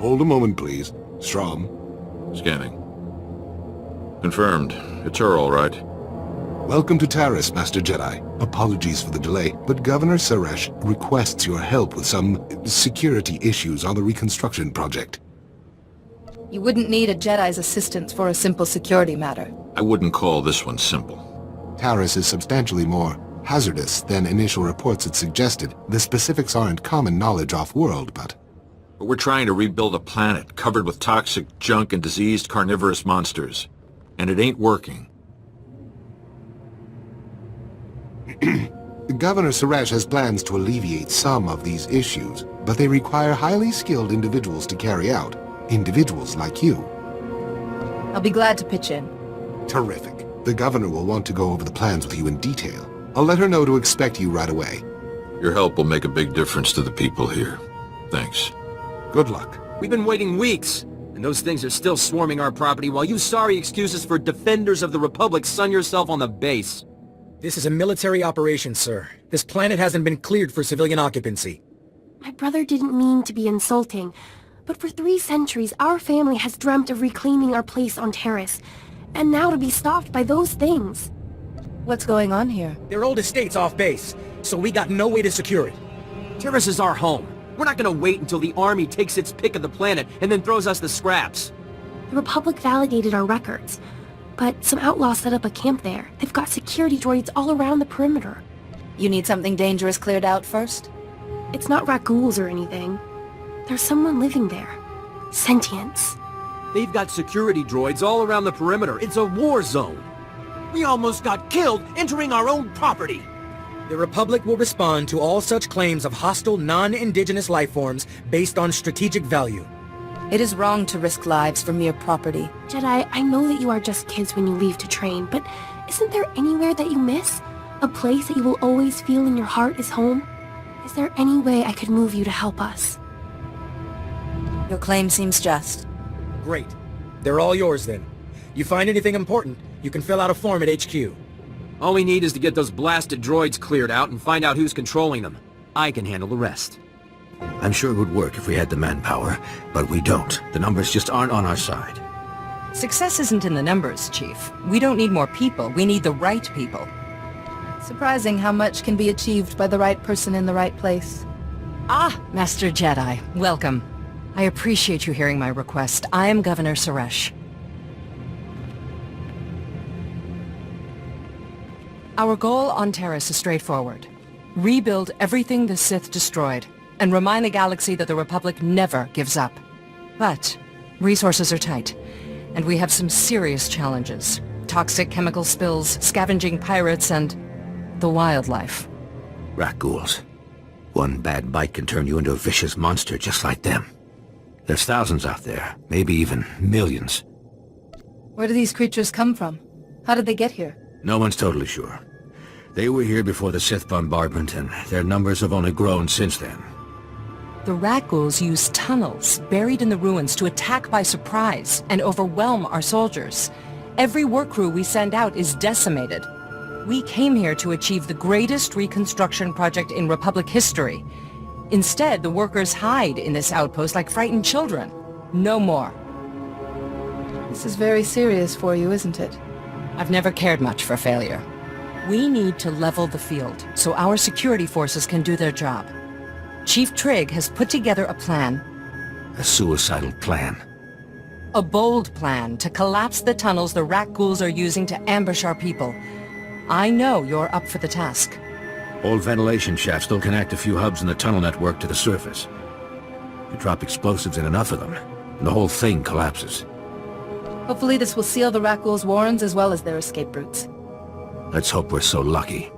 Hold a moment, please. Strom. Scanning. Confirmed. It's her, all right. Welcome to Taris, Master Jedi. Apologies for the delay, but Governor Saresh requests your help with some security issues on the reconstruction project. You wouldn't need a Jedi's assistance for a simple security matter. I wouldn't call this one simple. Taris is substantially more hazardous than initial reports had suggested. The specifics aren't common knowledge off-world, but We're trying to rebuild a planet covered with toxic junk and diseased carnivorous monsters. And it ain't working. Governor Saresh has plans to alleviate some of these issues, but they require highly skilled individuals to carry out. Individuals like you. I'll be glad to pitch in. Terrific. The governor will want to go over the plans with you in detail. I'll let her know to expect you right away. Your help will make a big difference to the people here. Thanks. Good luck. We've been waiting weeks, and those things are still swarming our property while you sorry excuses for defenders of the Republic sun yourself on the base. This is a military operation, sir. This planet hasn't been cleared for civilian occupancy. My brother didn't mean to be insulting, but for 3 centuries our family has dreamt of reclaiming our place on Taris, and now to be stopped by those things. What's going on here? Their old estate's off base, so we got no way to secure it. Taris is our home. We're not gonna wait until the army takes its pick of the planet and then throws us the scraps. The Republic validated our records, but some outlaws set up a camp there. They've got security droids all around the perimeter. You need something dangerous cleared out first? It's not rat-ghouls or anything. There's someone living there. Sentience. They've got security droids all around the perimeter. It's a war zone. We almost got killed entering our own property. The Republic will respond to all such claims of hostile, non-indigenous lifeforms based on strategic value. It is wrong to risk lives for mere property. Jedi, I know that you are just kids when you leave to train, but isn't there anywhere that you miss? A place that you will always feel in your heart is home? Is there any way I could move you to help us? Your claim seems just. Great. They're all yours then. You find anything important, you can fill out a form at HQ. All we need is to get those blasted droids cleared out and find out who's controlling them. I can handle the rest. I'm sure it would work if we had the manpower, but we don't. The numbers just aren't on our side. Success isn't in the numbers, Chief. We don't need more people, we need the right people. Surprising how much can be achieved by the right person in the right place. Ah, Master Jedi, welcome. I appreciate you hearing my request. I am Governor Saresh. Our goal on Taris is straightforward. Rebuild everything the Sith destroyed, and remind the galaxy that the Republic never gives up. But resources are tight, and we have some serious challenges. Toxic chemical spills, scavenging pirates, and the wildlife. Rat ghouls. One bad bite can turn you into a vicious monster just like them. There's thousands out there, maybe even millions. Where do these creatures come from? How did they get here? No one's totally sure. They were here before the Sith bombardment, and their numbers have only grown since then. The rat ghouls use tunnels buried in the ruins to attack by surprise and overwhelm our soldiers. Every work crew we send out is decimated. We came here to achieve the greatest reconstruction project in Republic history. Instead, the workers hide in this outpost like frightened children. No more. This is very serious for you, isn't it? I've never cared much for failure. We need to level the field so our security forces can do their job. Chief Trigg has put together a plan. A suicidal plan. A bold plan to collapse the tunnels the rat ghouls are using to ambush our people. I know you're up for the task. Old ventilation shafts still connect a few hubs in the tunnel network to the surface. You drop explosives in enough of them, and the whole thing collapses. Hopefully this will seal the rat ghouls' warrens as well as their escape routes. Let's hope we're so lucky.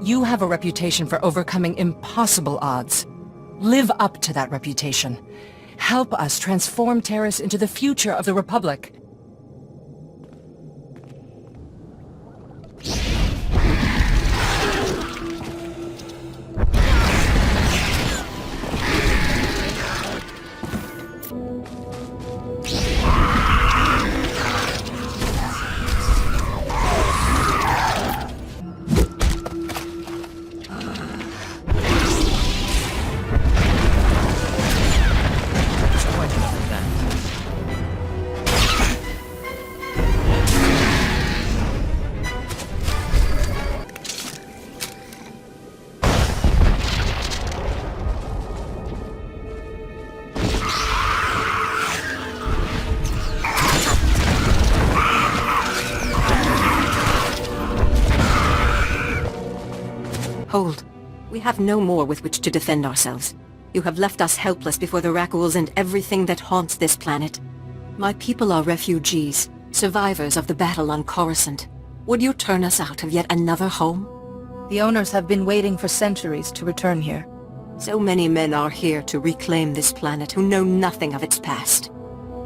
You have a reputation for overcoming impossible odds. Live up to that reputation. Help us transform Taris into the future of the Republic. Behold, we have no more with which to defend ourselves. You have left us helpless before the Rackles and everything that haunts this planet. My people are refugees, survivors of the battle on Coruscant. Would you turn us out of yet another home? The owners have been waiting for centuries to return here. So many men are here to reclaim this planet who know nothing of its past.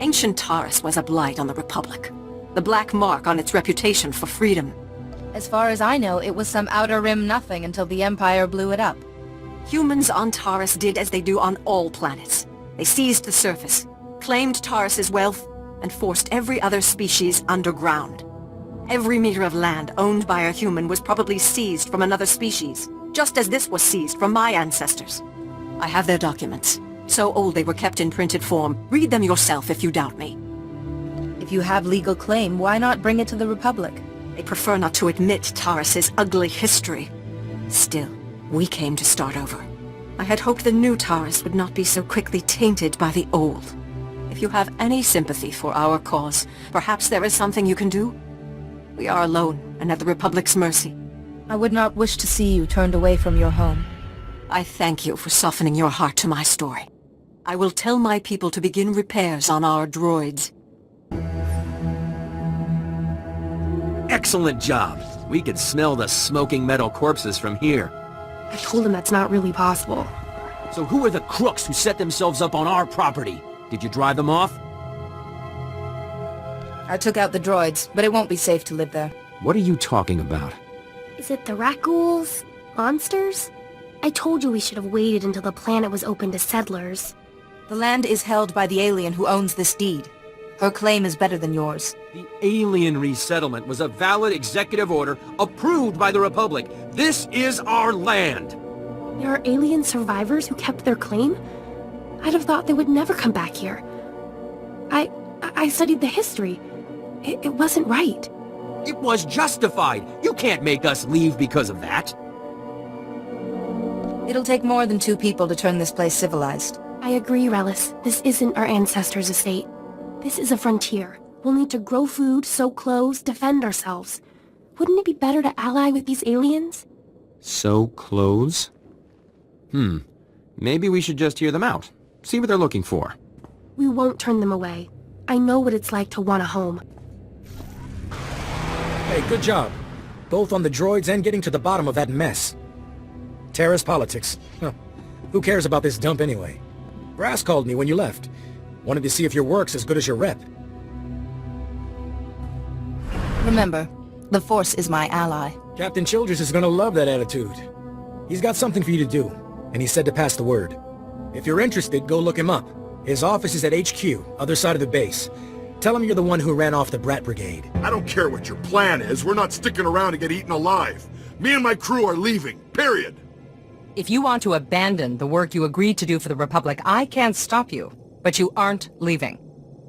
Ancient Taris was a blight on the Republic, the black mark on its reputation for freedom. As far as I know, it was some Outer Rim nothing until the Empire blew it up. Humans on Taris did as they do on all planets. They seized the surface, claimed Taris's wealth, and forced every other species underground. Every meter of land owned by a human was probably seized from another species, just as this was seized from my ancestors. I have their documents. So old they were kept in printed form. Read them yourself if you doubt me. If you have legal claim, why not bring it to the Republic? They prefer not to admit Taris's ugly history. Still, we came to start over. I had hoped the new Taris would not be so quickly tainted by the old. If you have any sympathy for our cause, perhaps there is something you can do? We are alone and at the Republic's mercy. I would not wish to see you turned away from your home. I thank you for softening your heart to my story. I will tell my people to begin repairs on our droids. Excellent job. We could smell the smoking metal corpses from here. I told him that's not really possible. So who are the crooks who set themselves up on our property? Did you drive them off? I took out the droids, but it won't be safe to live there. What are you talking about? Is it the Rackles? Monsters? I told you we should have waited until the planet was open to settlers. The land is held by the alien who owns this deed. Her claim is better than yours. The alien resettlement was a valid executive order approved by the Republic. This is our land! There are alien survivors who kept their claim? I'd have thought they would never come back here. I studied the history. It wasn't right. It was justified. You can't make us leave because of that. It'll take more than 2 people to turn this place civilized. I agree, Relis. This isn't our ancestors' estate. This is a frontier. We'll need to grow food, sew clothes, defend ourselves. Wouldn't it be better to ally with these aliens? Sew clothes? Maybe we should just hear them out. See what they're looking for. We won't turn them away. I know what it's like to want a home. Hey, good job. Both on the droids and getting to the bottom of that mess. Taris politics. Huh. Who cares about this dump anyway? Brass called me when you left. Wanted to see if your work's as good as your rep. Remember, the Force is my ally. Captain Childress is gonna love that attitude. He's got something for you to do, and he said to pass the word. If you're interested, go look him up. His office is at HQ, other side of the base. Tell him you're the one who ran off the Brat Brigade. I don't care what your plan is. We're not sticking around to get eaten alive. Me and my crew are leaving, period. If you want to abandon the work you agreed to do for the Republic, I can't stop you. But you aren't leaving.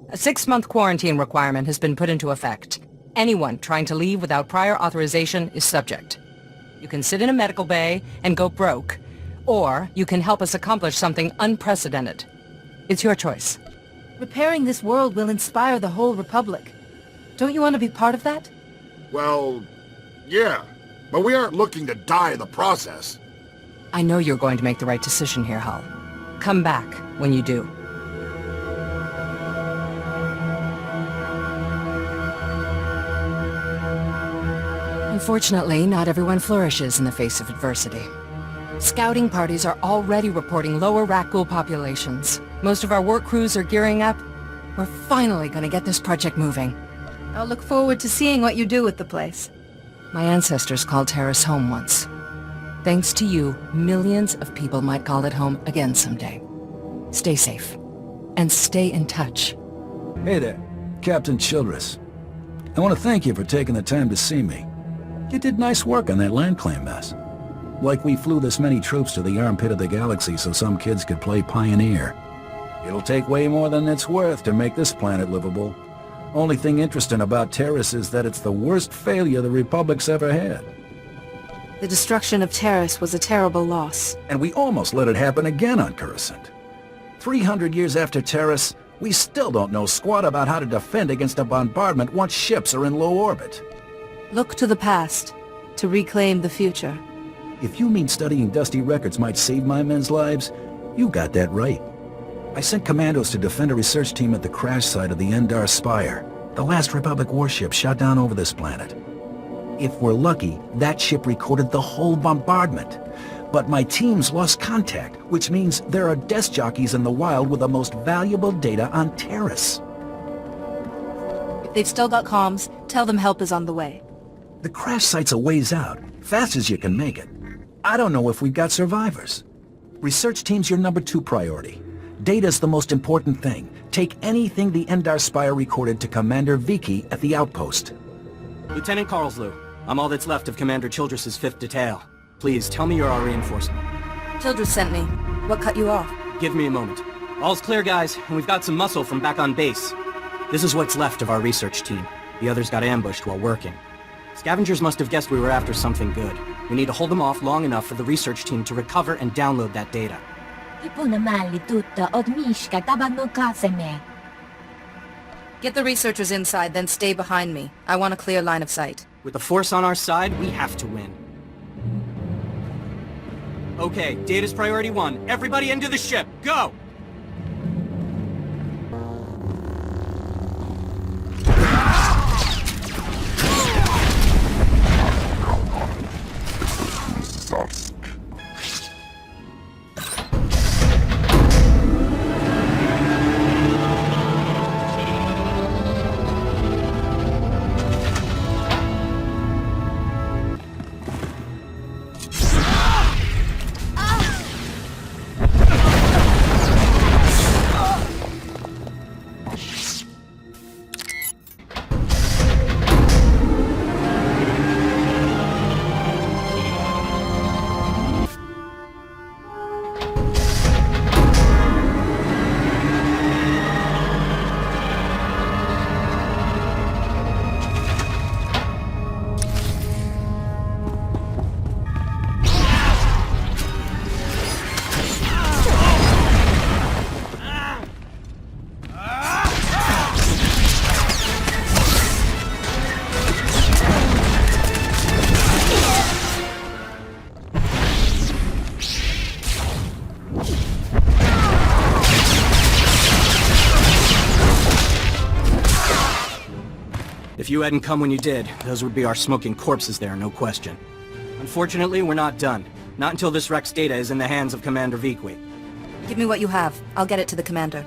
A 6-month quarantine requirement has been put into effect. Anyone trying to leave without prior authorization is subject. You can sit in a medical bay and go broke, or you can help us accomplish something unprecedented. It's your choice. Repairing this world will inspire the whole Republic. Don't you want to be part of that? Well, yeah. But we aren't looking to die in the process. I know you're going to make the right decision here, Hull. Come back when you do. Unfortunately, not everyone flourishes in the face of adversity. Scouting parties are already reporting lower Rackle populations. Most of our work crews are gearing up. We're finally going to get this project moving. I'll look forward to seeing what you do with the place. My ancestors called Taris home once. Thanks to you, millions of people might call it home again someday. Stay safe. And stay in touch. Hey there, Captain Childress. I want to thank you for taking the time to see me. You did nice work on that land claim mess. Like we flew this many troops to the armpit of the galaxy so some kids could play pioneer. It'll take way more than it's worth to make this planet livable. Only thing interesting about Taris is that it's the worst failure the Republic's ever had. The destruction of Taris was a terrible loss. And we almost let it happen again on Coruscant. 300 years after Taris, we still don't know squat about how to defend against a bombardment once ships are in low orbit. Look to the past to reclaim the future. If you mean studying dusty records might save my men's lives, you got that right. I sent commandos to defend a research team at the crash site of the Endar Spire, the last Republic warship shot down over this planet. If we're lucky, that ship recorded the whole bombardment. But my team's lost contact, which means there are desk jockeys in the wild with the most valuable data on Taris. If they've still got comms, tell them help is on the way. The crash site's a ways out, fast as you can make it. I don't know if we've got survivors. Research team's your #2 priority. Data's the most important thing. Take anything the Endar Spire recorded to Commander Vicky at the outpost. Lieutenant Carlslew, I'm all that's left of Commander Childress's 5th detail. Please, tell me you're our reinforcement. Childress sent me. What cut you off? Give me a moment. All's clear, guys, and we've got some muscle from back on base. This is what's left of our research team. The others got ambushed while working. Scavengers must have guessed we were after something good. We need to hold them off long enough for the research team to recover and download that data. Get the researchers inside, then stay behind me. I want a clear line of sight. With the Force on our side, we have to win. Okay, data's priority 1. Everybody into the ship, go! If you hadn't come when you did, those would be our smoking corpses there, no question. Unfortunately, we're not done. Not until this wreck's data is in the hands of Commander Vicky. Give me what you have. I'll get it to the commander.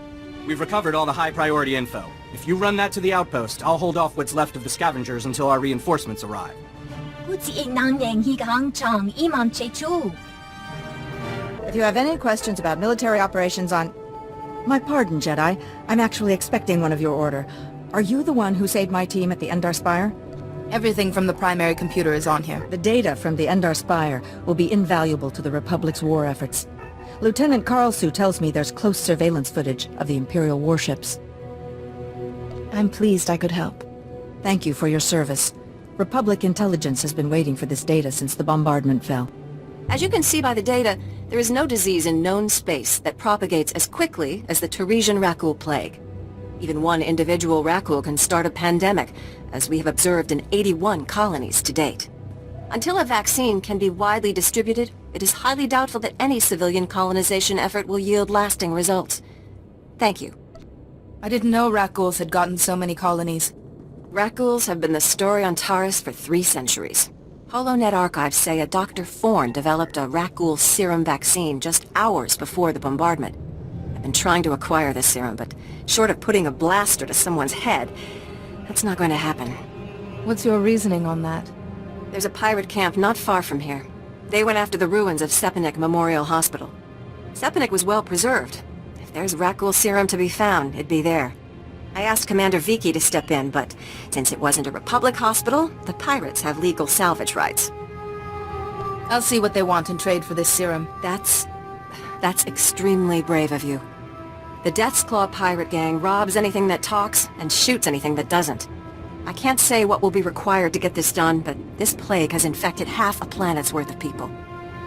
We've recovered all the high-priority info. If you run that to the outpost, I'll hold off what's left of the scavengers until our reinforcements arrive. If you have any questions about military operations on... My pardon, Jedi. I'm actually expecting one of your order. Are you the one who saved my team at the Endar Spire? Everything from the primary computer is on here. The data from the Endar Spire will be invaluable to the Republic's war efforts. Lieutenant Carlslew tells me there's close surveillance footage of the Imperial warships. I'm pleased I could help. Thank you for your service. Republic intelligence has been waiting for this data since the bombardment fell. As you can see by the data, there is no disease in known space that propagates as quickly as the Tarisian Rakul plague. Even one individual Rakul can start a pandemic, as we have observed in 81 colonies to date. Until a vaccine can be widely distributed, it is highly doubtful that any civilian colonization effort will yield lasting results. Thank you. I didn't know Rakuls had gotten so many colonies. Rakuls have been the story on Taris for 3 centuries. HoloNet archives say a Dr. Forn developed a Rakul serum vaccine just hours before the bombardment. I've been trying to acquire this serum, but short of putting a blaster to someone's head, that's not going to happen. What's your reasoning on that? There's a pirate camp not far from here. They went after the ruins of Sepanik Memorial Hospital. Sepanik was well preserved. If there's Rakul serum to be found, it'd be there. I asked Commander Vicky to step in, but since it wasn't a Republic hospital, the pirates have legal salvage rights. I'll see what they want in trade for this serum. That's extremely brave of you. The Death's Claw pirate gang robs anything that talks and shoots anything that doesn't. I can't say what will be required to get this done, but this plague has infected half a planet's worth of people.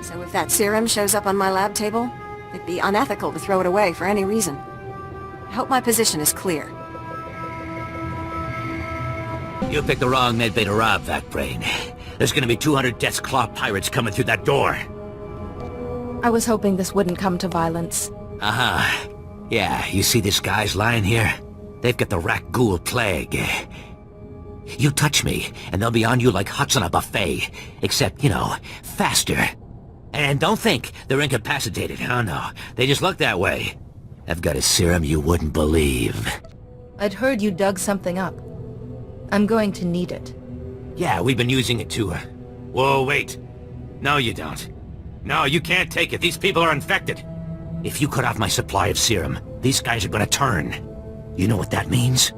So if that serum shows up on my lab table, it'd be unethical to throw it away for any reason. I hope my position is clear. You picked the wrong medbay to rob, Vac Brain. There's gonna be 200 Death's Claw pirates coming through that door. I was hoping this wouldn't come to violence. Uh-huh. Yeah, you see these guys lying here? They've got the rat ghoul plague. You touch me, and they'll be on you like huts on a buffet. Except, you know, faster. And don't think they're incapacitated. Oh no, they just look that way. I've got a serum you wouldn't believe. I'd heard you dug something up. I'm going to need it. Yeah, we've been using it too. Whoa, wait. No, you don't. No, you can't take it. These people are infected. If you cut off my supply of serum, these guys are gonna turn. You know what that means?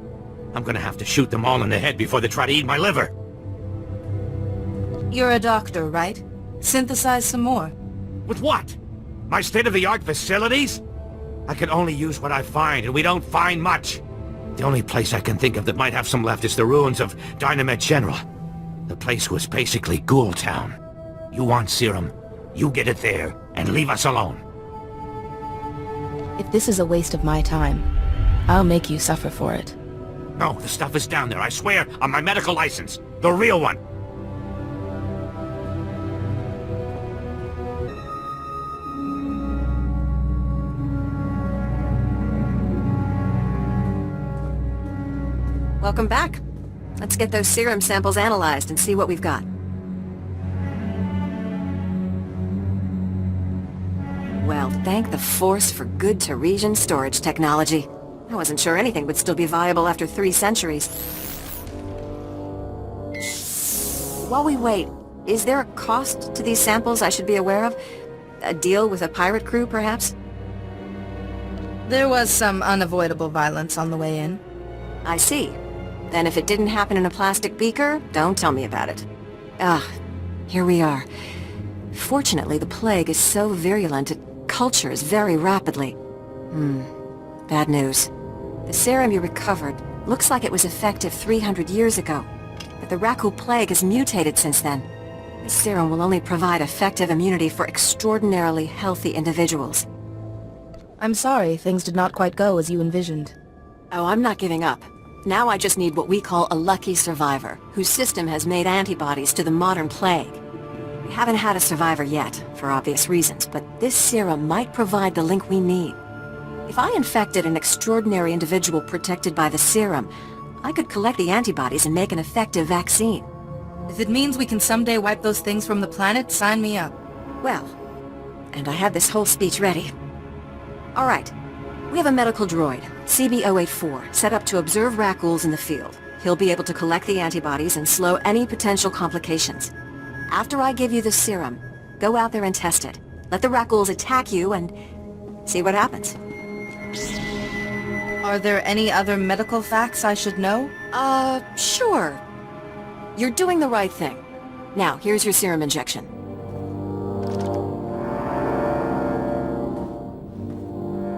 I'm gonna have to shoot them all in the head before they try to eat my liver. You're a doctor, right? Synthesize some more. With what? My state-of-the-art facilities? I can only use what I find, and we don't find much. The only place I can think of that might have some left is the ruins of Dynamet General. The place was basically Ghoul Town. You want serum, you get it there, and leave us alone. If this is a waste of my time, I'll make you suffer for it. No, the stuff is down there, I swear, on my medical license. The real one. Welcome back. Let's get those serum samples analyzed and see what we've got. Well, thank the Force for good Taresian storage technology. I wasn't sure anything would still be viable after 3 centuries. While we wait, is there a cost to these samples I should be aware of? A deal with a pirate crew, perhaps? There was some unavoidable violence on the way in. I see. Then if it didn't happen in a plastic beaker, don't tell me about it. Here we are. Fortunately, the plague is so virulent it cultures very rapidly. Bad news. The serum you recovered looks like it was effective 300 years ago, but the Rakul plague has mutated since then. This serum will only provide effective immunity for extraordinarily healthy individuals. I'm sorry things did not quite go as you envisioned. Oh, I'm not giving up. Now I just need what we call a lucky survivor, whose system has made antibodies to the modern plague. We haven't had a survivor yet, for obvious reasons, but this serum might provide the link we need. If I infected an extraordinary individual protected by the serum, I could collect the antibodies and make an effective vaccine. If it means we can someday wipe those things from the planet, sign me up. Well, and I had this whole speech ready. All right. We have a medical droid, CB-084, set up to observe Rakuls in the field. He'll be able to collect the antibodies and slow any potential complications. After I give you the serum, go out there and test it. Let the Rakuls attack you and see what happens. Are there any other medical facts I should know? Sure. You're doing the right thing. Now, here's your serum injection.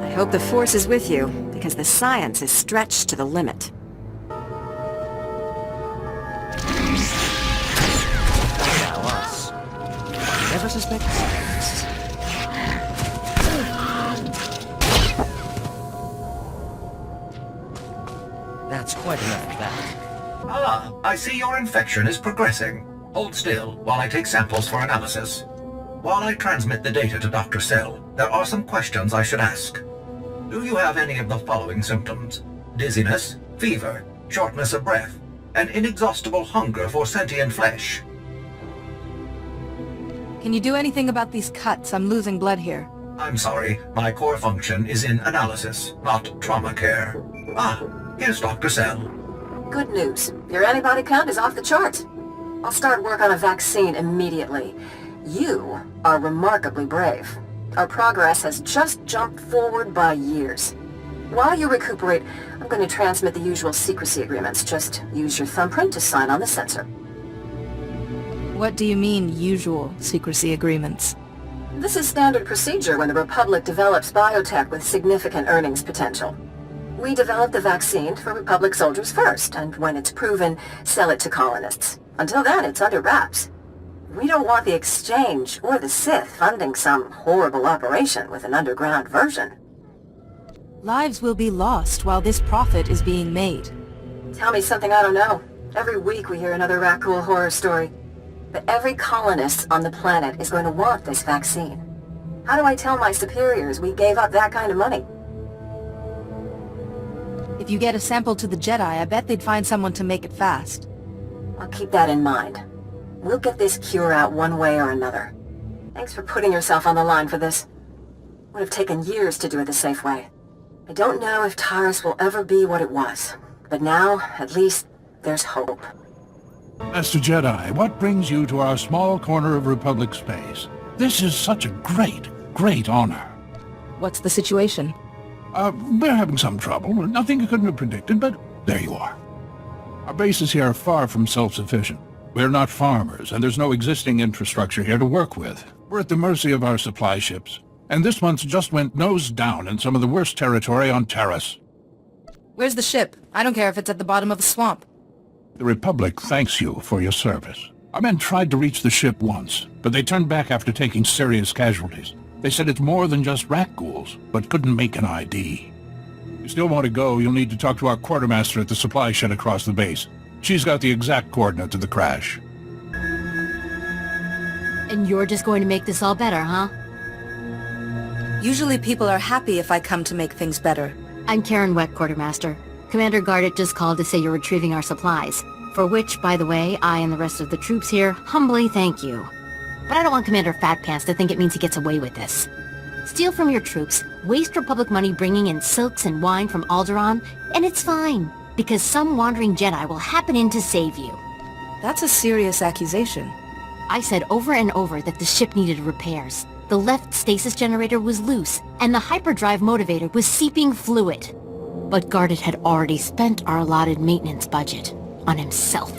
I hope the Force is with you, because the science is stretched to the limit. Now us. Never suspect science. That's quite enough of that. Ah, I see your infection is progressing. Hold still while I take samples for analysis. While I transmit the data to Dr. Sell, there are some questions I should ask. Do you have any of the following symptoms? Dizziness, fever, shortness of breath, and inexhaustible hunger for sentient flesh? Can you do anything about these cuts? I'm losing blood here. I'm sorry, my core function is in analysis, not trauma care. Ah, here's Dr. Sell. Good news. Your antibody count is off the charts. I'll start work on a vaccine immediately. You are remarkably brave. Our progress has just jumped forward by years. While you recuperate, I'm going to transmit the usual secrecy agreements. Just use your thumbprint to sign on the sensor. What do you mean, usual secrecy agreements? This is standard procedure when the Republic develops biotech with significant earnings potential. We develop the vaccine for Republic soldiers first, and when it's proven, sell it to colonists. Until then, it's under wraps. We don't want the Exchange or the Sith funding some horrible operation with an underground version. Lives will be lost while this profit is being made. Tell me something I don't know. Every week we hear another Rakul horror story. But every colonist on the planet is going to want this vaccine. How do I tell my superiors we gave up that kind of money? If you get a sample to the Jedi, I bet they'd find someone to make it fast. I'll keep that in mind. We'll get this cure out one way or another. Thanks for putting yourself on the line for this. Would have taken years to do it the safe way. I don't know if Taris will ever be what it was, but now, at least, there's hope. Master Jedi, what brings you to our small corner of Republic space? This is such a great honor. What's the situation? We're having some trouble. Nothing you couldn't have predicted, but there you are. Our bases here are far from self-sufficient. We're not farmers, and there's no existing infrastructure here to work with. We're at the mercy of our supply ships. And this month's just went nose down in some of the worst territory on Taris. Where's the ship? I don't care if it's at the bottom of a swamp. The Republic thanks you for your service. Our men tried to reach the ship once, but they turned back after taking serious casualties. They said it's more than just rat ghouls, but couldn't make an ID. If you still want to go, you'll need to talk to our quartermaster at the supply shed across the base. She's got the exact coordinates of the crash. And you're just going to make this all better, huh? Usually people are happy if I come to make things better. I'm Karen Wet, Quartermaster. Commander Gardet just called to say you're retrieving our supplies. For which, by the way, I and the rest of the troops here humbly thank you. But I don't want Commander Fatpants to think it means he gets away with this. Steal from your troops, waste Republic money bringing in silks and wine from Alderaan, and it's fine, because some wandering Jedi will happen in to save you. That's a serious accusation. I said over and over that the ship needed repairs. The left stasis generator was loose, and the hyperdrive motivator was seeping fluid. But Gardet had already spent our allotted maintenance budget on himself.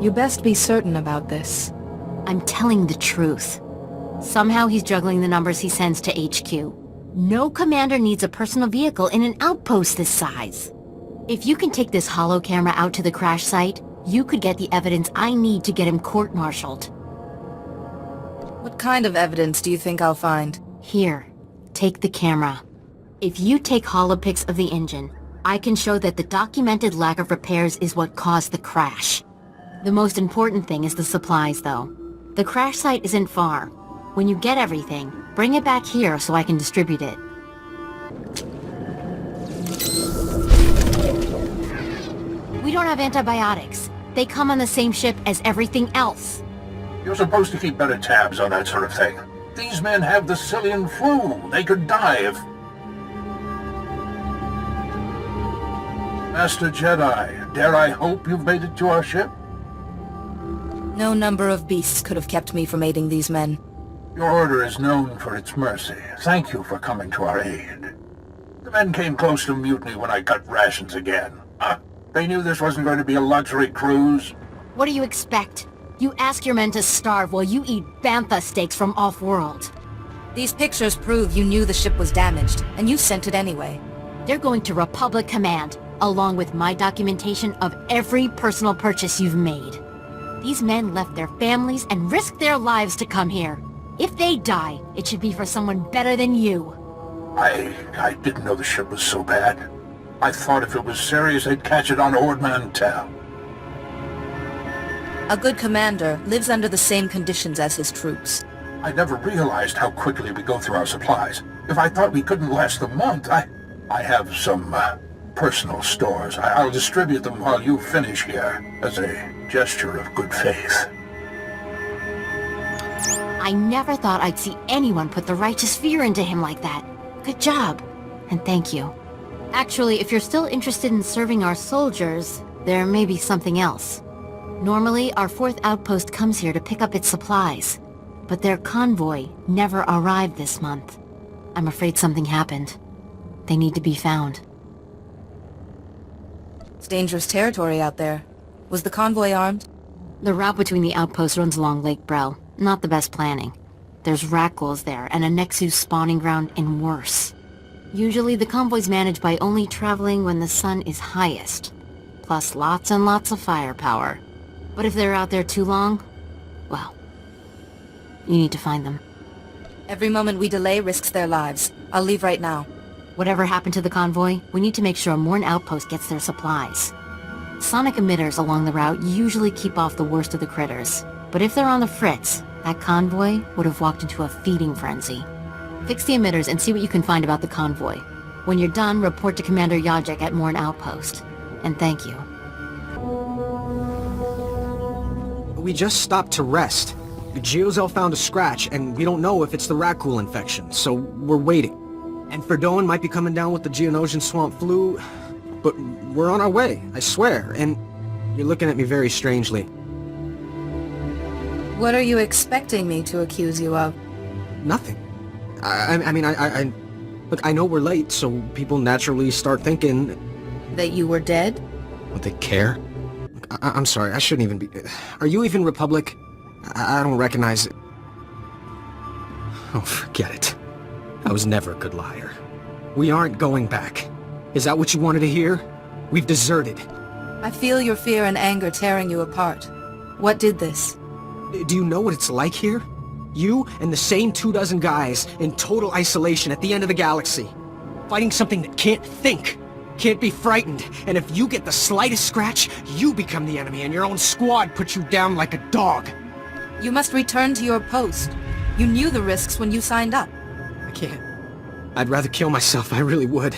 You best be certain about this. I'm telling the truth. Somehow he's juggling the numbers he sends to HQ. No commander needs a personal vehicle in an outpost this size. If you can take this holo camera out to the crash site, you could get the evidence I need to get him court-martialed. What kind of evidence do you think I'll find? Here, take the camera. If you take holopics of the engine, I can show that the documented lack of repairs is what caused the crash. The most important thing is the supplies, though. The crash site isn't far. When you get everything, bring it back here so I can distribute it. We don't have antibiotics. They come on the same ship as everything else. You're supposed to keep better tabs on that sort of thing. These men have the Cillian flu. They could die if... Master Jedi, dare I hope you've made it to our ship? No number of beasts could have kept me from aiding these men. Your order is known for its mercy. Thank you for coming to our aid. The men came close to mutiny when I cut rations again. They knew this wasn't going to be a luxury cruise. What do you expect? You ask your men to starve while you eat bantha steaks from off-world. These pictures prove you knew the ship was damaged, and you sent it anyway. They're going to Republic Command, along with my documentation of every personal purchase you've made. These men left their families and risked their lives to come here. If they die, it should be for someone better than you. I didn't know the ship was so bad. I thought if it was serious, they'd catch it on Ord Mantell. A good commander lives under the same conditions as his troops. I never realized how quickly we go through our supplies. If I thought we couldn't last a month, I have some personal stores. I'll distribute them while you finish here, as a gesture of good faith. I never thought I'd see anyone put the righteous fear into him like that. Good job, and thank you. Actually, if you're still interested in serving our soldiers, there may be something else. Normally, our 4th outpost comes here to pick up its supplies, but their convoy never arrived this month. I'm afraid something happened. They need to be found. It's dangerous territory out there. Was the convoy armed? The route between the outposts runs along Lake Brel. Not the best planning. There's rat ghouls there, and a Nexus spawning ground, and worse. Usually the convoy's managed by only traveling when the sun is highest, plus lots and lots of firepower. But if they're out there too long, well, you need to find them. Every moment we delay risks their lives. I'll leave right now. Whatever happened to the convoy, we need to make sure Morn Outpost gets their supplies. Sonic emitters along the route usually keep off the worst of the critters. But if they're on the fritz, that convoy would have walked into a feeding frenzy. Fix the emitters and see what you can find about the convoy. When you're done, report to Commander Yajek at Morn Outpost. And thank you. We just stopped to rest. Geozel found a scratch, and we don't know if it's the Rakghoul infection, so we're waiting. And Verdone might be coming down with the Geonosian swamp flu, but we're on our way, I swear, and you're looking at me very strangely. What are you expecting me to accuse you of? Nothing. Look, I know we're late, so people naturally start thinking... That you were dead? Would they care? I'm sorry, I shouldn't even be... Are you even Republic? I don't recognize it. Oh, forget it. I was never a good liar. We aren't going back. Is that what you wanted to hear? We've deserted. I feel your fear and anger tearing you apart. What did this? Do you know what it's like here? You and the same 24 guys in total isolation at the end of the galaxy. Fighting something that can't think. Can't be frightened, and if you get the slightest scratch, you become the enemy and your own squad puts you down like a dog. You must return to your post. You knew the risks when you signed up. I can't. I'd rather kill myself, I really would.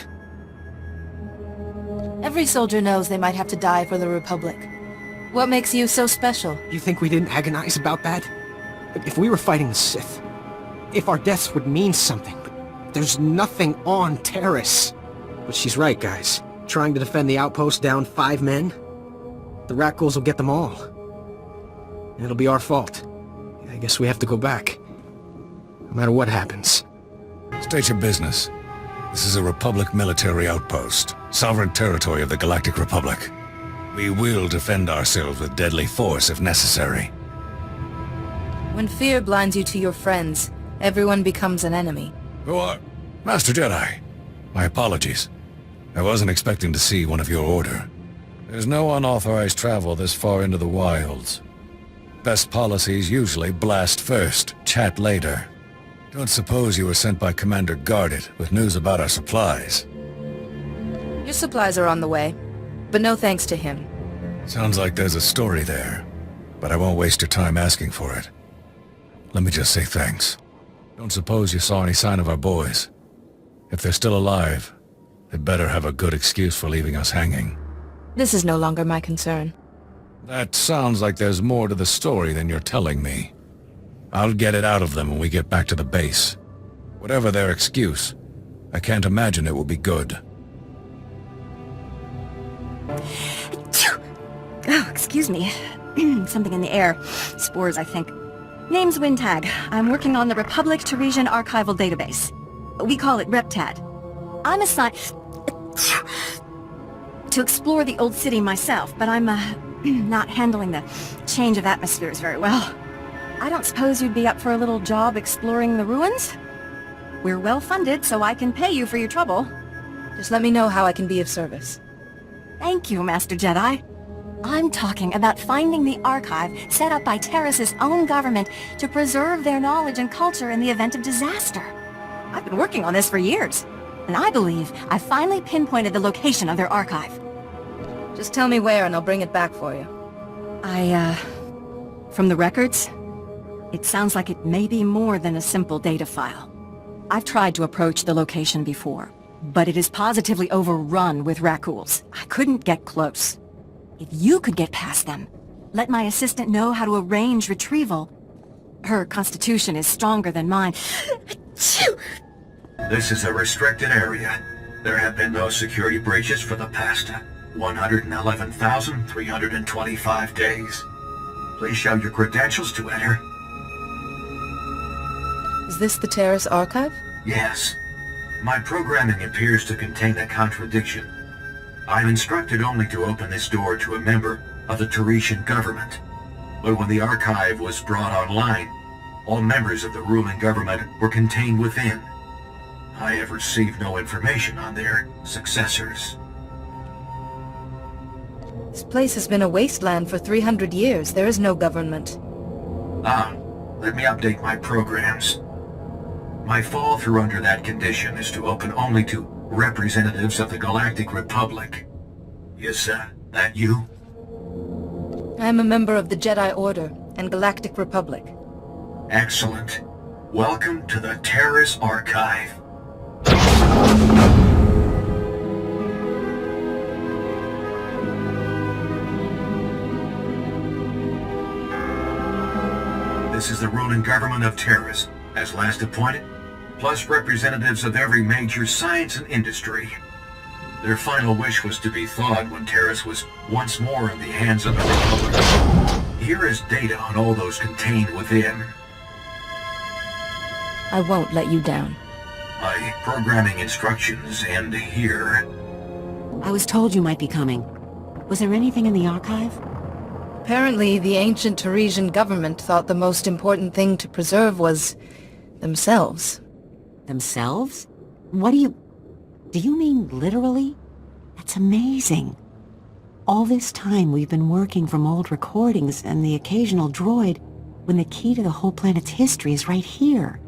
Every soldier knows they might have to die for the Republic. What makes you so special? You think we didn't agonize about that? If we were fighting the Sith, if our deaths would mean something, but there's nothing on Taris. But she's right, guys. Trying to defend the outpost down 5 men? The Rakghouls will get them all. And it'll be our fault. I guess we have to go back. No matter what happens. State your business. This is a Republic military outpost. Sovereign territory of the Galactic Republic. We will defend ourselves with deadly force if necessary. When fear blinds you to your friends, everyone becomes an enemy. Master Jedi. My apologies. I wasn't expecting to see one of your order. There's no unauthorized travel this far into the wilds. Best policies usually blast first, chat later. Don't suppose you were sent by Commander Guarded with news about our supplies. Your supplies are on the way, but no thanks to him. Sounds like there's a story there, but I won't waste your time asking for it. Let me just say thanks. Don't suppose you saw any sign of our boys. If they're still alive, they better have a good excuse for leaving us hanging. This is no longer my concern. That sounds like there's more to the story than you're telling me. I'll get it out of them when we get back to the base. Whatever their excuse, I can't imagine it will be good. Oh, excuse me. Something in the air. Spores, I think. Name's Wintag. I'm working on the Republic Taresian Archival Database. We call it RepTad. I'm assigned to explore the old city myself, but I'm not handling the change of atmospheres very well. I don't suppose you'd be up for a little job exploring the ruins? We're well funded, so I can pay you for your trouble. Just let me know how I can be of service. Thank you, Master Jedi. I'm talking about finding the archive set up by Taris' own government to preserve their knowledge and culture in the event of disaster. I've been working on this for years, and I believe I finally pinpointed the location of their archive. Just tell me where and I'll bring it back for you. From the records, it sounds like it may be more than a simple data file. I've tried to approach the location before, but it is positively overrun with Rakghouls. I couldn't get close. If you could get past them, let my assistant know how to arrange retrieval. Her constitution is stronger than mine. This is a restricted area. There have been no security breaches for the past 111,325 days. Please show your credentials to enter. Is this the Taris archive? Yes. My programming appears to contain a contradiction. I'm instructed only to open this door to a member of the Taresian government. But when the archive was brought online, all members of the ruling government were contained within. I have received no information on their successors. This place has been a wasteland for 300 years. There is no government. Let me update my programs. My fall-through under that condition is to open only to representatives of the Galactic Republic. Is that you? I am a member of the Jedi Order, and Galactic Republic. Excellent. Welcome to the Taris Archive. This is the ruling government of Taris, as last appointed, plus representatives of every major science and industry. Their final wish was to be thawed when Taris was once more in the hands of the Republic. Here is data on all those contained within. I won't let you down. My programming instructions end here. I was told you might be coming. Was there anything in the archive? Apparently, the ancient Tarisian government thought the most important thing to preserve was themselves. Themselves? What do you mean literally? That's amazing. All this time we've been working from old recordings and the occasional droid, when the key to the whole planet's history is right here.